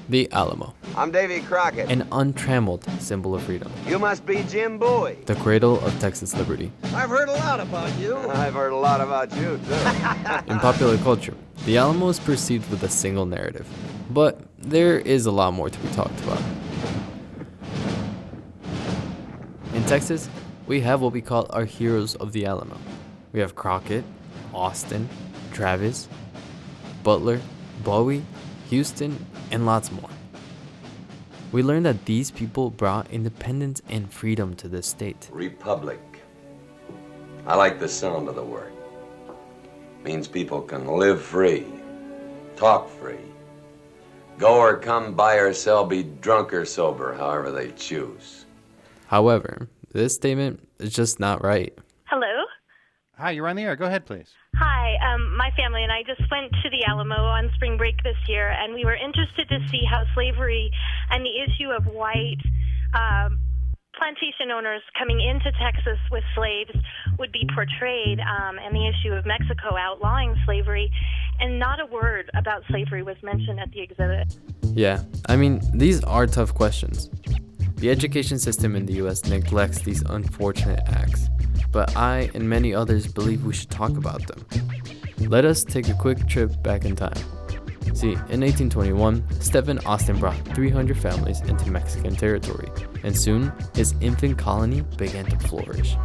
The Alamo, I'm Davy Crockett. an untrammeled symbol of freedom. You must be Jim Bowie. The cradle of Texas liberty. I've heard a lot about you. I've heard a lot about you, too. In popular culture, the Alamo is perceived with a single narrative, but there is a lot more to be talked about. In Texas, we have what we call our heroes of the Alamo. We have Crockett, Austin, Travis, Butler, Bowie, Houston, and lots more. We learned that these people brought independence and freedom to this state. Republic. I like the sound of the word. Means people can live free, talk free, go or come, buy or sell, be drunk or sober, however they choose. However, this statement is just not right. Hello? Hi, you're on the air. Go ahead, please. Hi, my family and I just went to the Alamo on spring break this year, and we were interested to see how slavery and the issue of white plantation owners coming into Texas with slaves would be portrayed, and the issue of Mexico outlawing slavery, and not a word about slavery was mentioned at the exhibit. Yeah, I mean, these are tough questions. The education system in the US neglects these unfortunate acts, but I and many others believe we should talk about them. Let us take a quick trip back in time. See, in 1821, Stephen Austin brought 300 families into Mexican territory, and soon his infant colony began to flourish.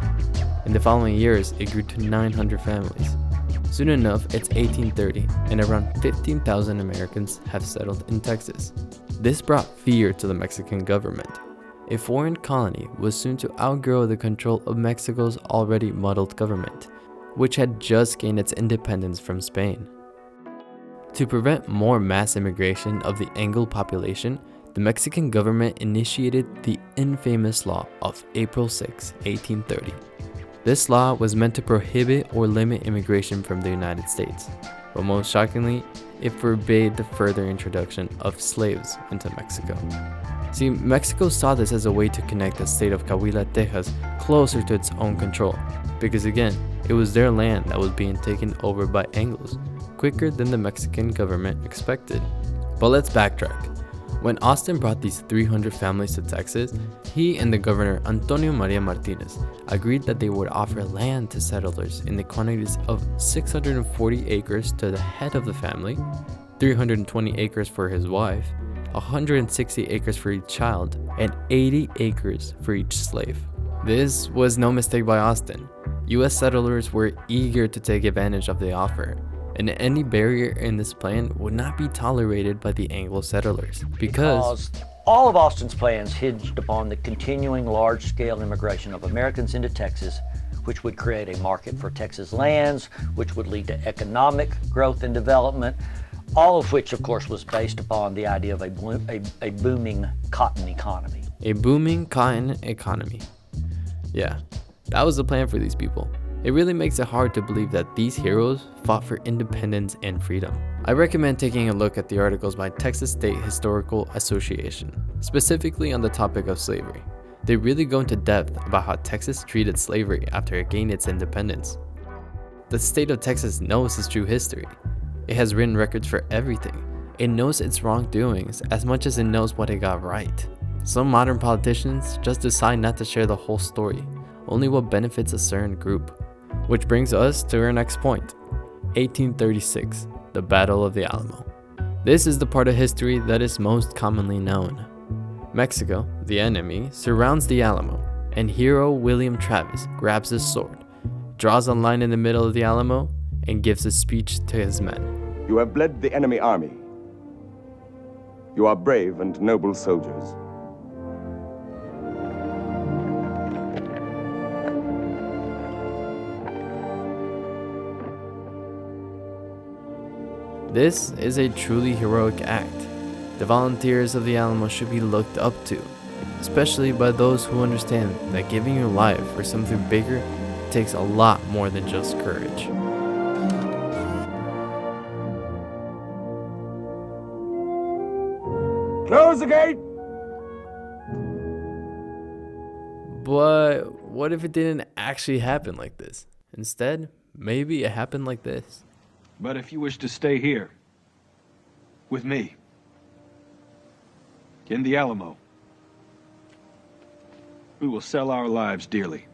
In the following years, it grew to 900 families. Soon enough, it's 1830, and around 15,000 Americans have settled in Texas. This brought fear to the Mexican government. A foreign colony was soon to outgrow the control of Mexico's already muddled government, which had just gained its independence from Spain. To prevent more mass immigration of the Anglo population, the Mexican government initiated the infamous law of April 6, 1830. This law was meant to prohibit or limit immigration from the United States, but most shockingly, it forbade the further introduction of slaves into Mexico. See, Mexico saw this as a way to connect the state of Coahuila, Texas, closer to its own control, because again, it was their land that was being taken over by Anglos, quicker than the Mexican government expected. But let's backtrack. When Austin brought these 300 families to Texas, he and the governor Antonio Maria Martinez agreed that they would offer land to settlers in the quantities of 640 acres to the head of the family, 320 acres for his wife, 160 acres for each child, and 80 acres for each slave. This was no mistake by Austin. US settlers were eager to take advantage of the offer, and any barrier in this plan would not be tolerated by the Anglo settlers because all of Austin's plans hinged upon the continuing large-scale immigration of Americans into Texas, which would create a market for Texas lands, which would lead to economic growth and development, all of which, of course, was based upon the idea of a booming cotton economy. A booming cotton economy. Yeah, that was the plan for these people. It really makes it hard to believe that these heroes fought for independence and freedom. I recommend taking a look at the articles by Texas State Historical Association, specifically on the topic of slavery. They really go into depth about how Texas treated slavery after it gained its independence. The state of Texas knows its true history. It has written records for everything. It knows its wrongdoings as much as it knows what it got right. Some modern politicians just decide not to share the whole story, only what benefits a certain group. Which brings us to our next point, 1836, the Battle of the Alamo. This is the part of history that is most commonly known. Mexico, the enemy, surrounds the Alamo, and hero William Travis grabs his sword, draws a line in the middle of the Alamo, and gives a speech to his men. You have bled the enemy army. You are brave and noble soldiers. This is a truly heroic act. The volunteers of the Alamo should be looked up to, especially by those who understand that giving your life for something bigger takes a lot more than just courage. Close the gate! But what if it didn't actually happen like this? Instead, maybe it happened like this. But if you wish to stay here, with me, In the Alamo. We will sell our lives dearly.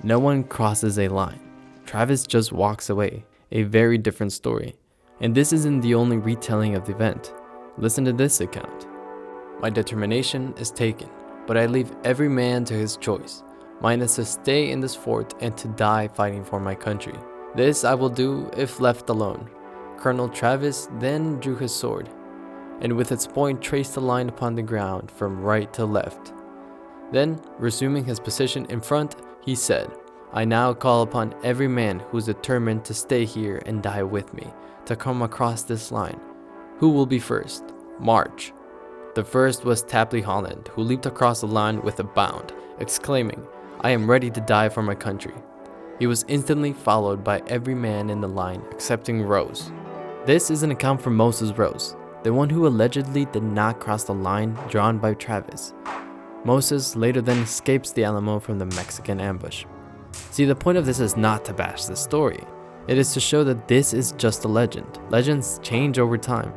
No one crosses a line. Travis just walks away. A very different story. And this isn't the only retelling of the event. Listen to this account. My determination is taken, but I leave every man to his choice. Mine is to stay in this fort and to die fighting for my country. This I will do if left alone. Colonel Travis then drew his sword, and with its point traced a line upon the ground from right to left. Then, resuming his position in front, he said, I now call upon every man who is determined to stay here and die with me, to come across this line. Who will be first? March. The first was Tapley Holland, who leaped across the line with a bound, exclaiming, I am ready to die for my country. He was instantly followed by every man in the line excepting Rose. This is an account from Moses Rose, the one who allegedly did not cross the line drawn by Travis. Moses later then escapes the Alamo from the Mexican ambush. See, the point of this is not to bash the story. It is to show that this is just a legend. Legends change over time,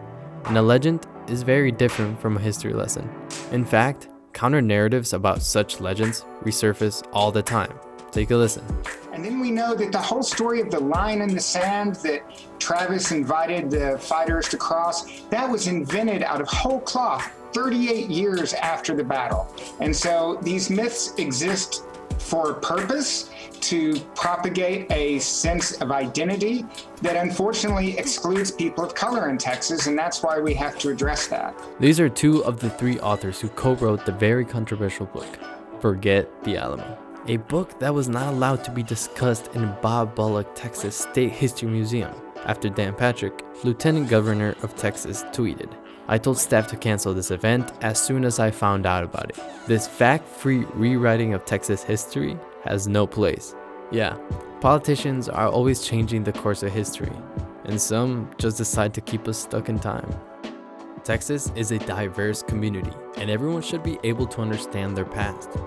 and a legend is very different from a history lesson. In fact, counter-narratives about such legends resurface all the time. Take a listen. And then we know that the whole story of the line in the sand that Travis invited the fighters to cross, that was invented out of whole cloth 38 years after the battle. And so these myths exist for a purpose, to propagate a sense of identity that unfortunately excludes people of color in Texas, and that's why we have to address that. These are two of the three authors who co-wrote the very controversial book, Forget the Alamo, a book that was not allowed to be discussed in Bob Bullock Texas State History Museum after Dan Patrick, Lieutenant Governor of Texas, tweeted, I told staff to cancel this event as soon as I found out about it. This fact-free rewriting of Texas history has no place. Yeah, politicians are always changing the course of history, and some just decide to keep us stuck in time. Texas is a diverse community, and everyone should be able to understand their past.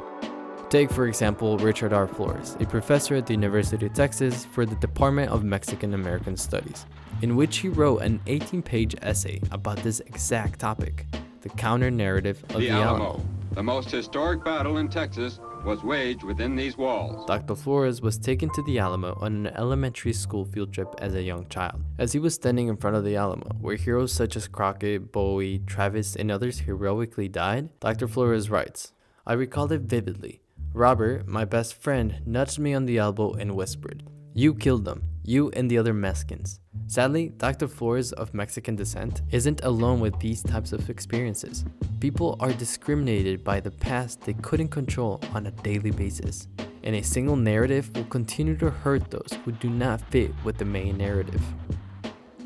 Take, for example, Richard R. Flores, a professor at the University of Texas for the Department of Mexican American Studies, in which he wrote an 18-page essay about this exact topic, the counter-narrative of the Alamo. The most historic battle in Texas was waged within these walls. Dr. Flores was taken to the Alamo on an elementary school field trip as a young child. As he was standing in front of the Alamo, where heroes such as Crockett, Bowie, Travis, and others heroically died, Dr. Flores writes, I recalled it vividly. Robert, my best friend, nudged me on the elbow and whispered, You killed them, you and the other Mexicans. Sadly, Dr. Flores of Mexican descent isn't alone with these types of experiences. People are discriminated by the past they couldn't control on a daily basis, and a single narrative will continue to hurt those who do not fit with the main narrative.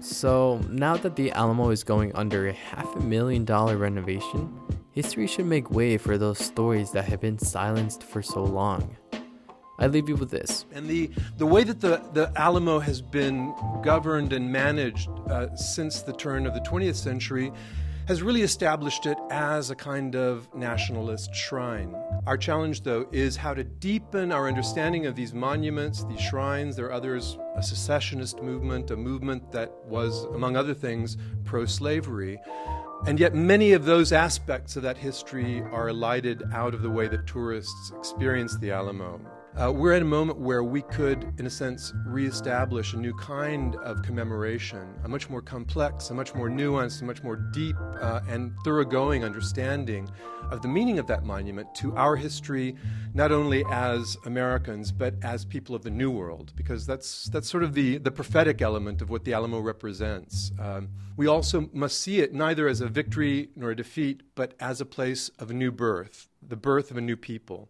So, now that the Alamo is going under a $500,000 renovation, history should make way for those stories that have been silenced for so long. I leave you with this. And the way that the Alamo has been governed and managed since the turn of the 20th century has really established it as a kind of nationalist shrine. Our challenge, though, is how to deepen our understanding of these monuments, these shrines. There are others, a secessionist movement, a movement that was, among other things, pro-slavery. And yet many of those aspects of that history are elided out of the way that tourists experience the Alamo. We're at a moment where we could, in a sense, reestablish a new kind of commemoration, a much more complex, a much more nuanced, a much more deep and thoroughgoing understanding of the meaning of that monument to our history, not only as Americans, but as people of the New World, because that's sort of the prophetic element of what the Alamo represents. We also must see it neither as a victory nor a defeat, but as a place of a new birth, the birth of a new people.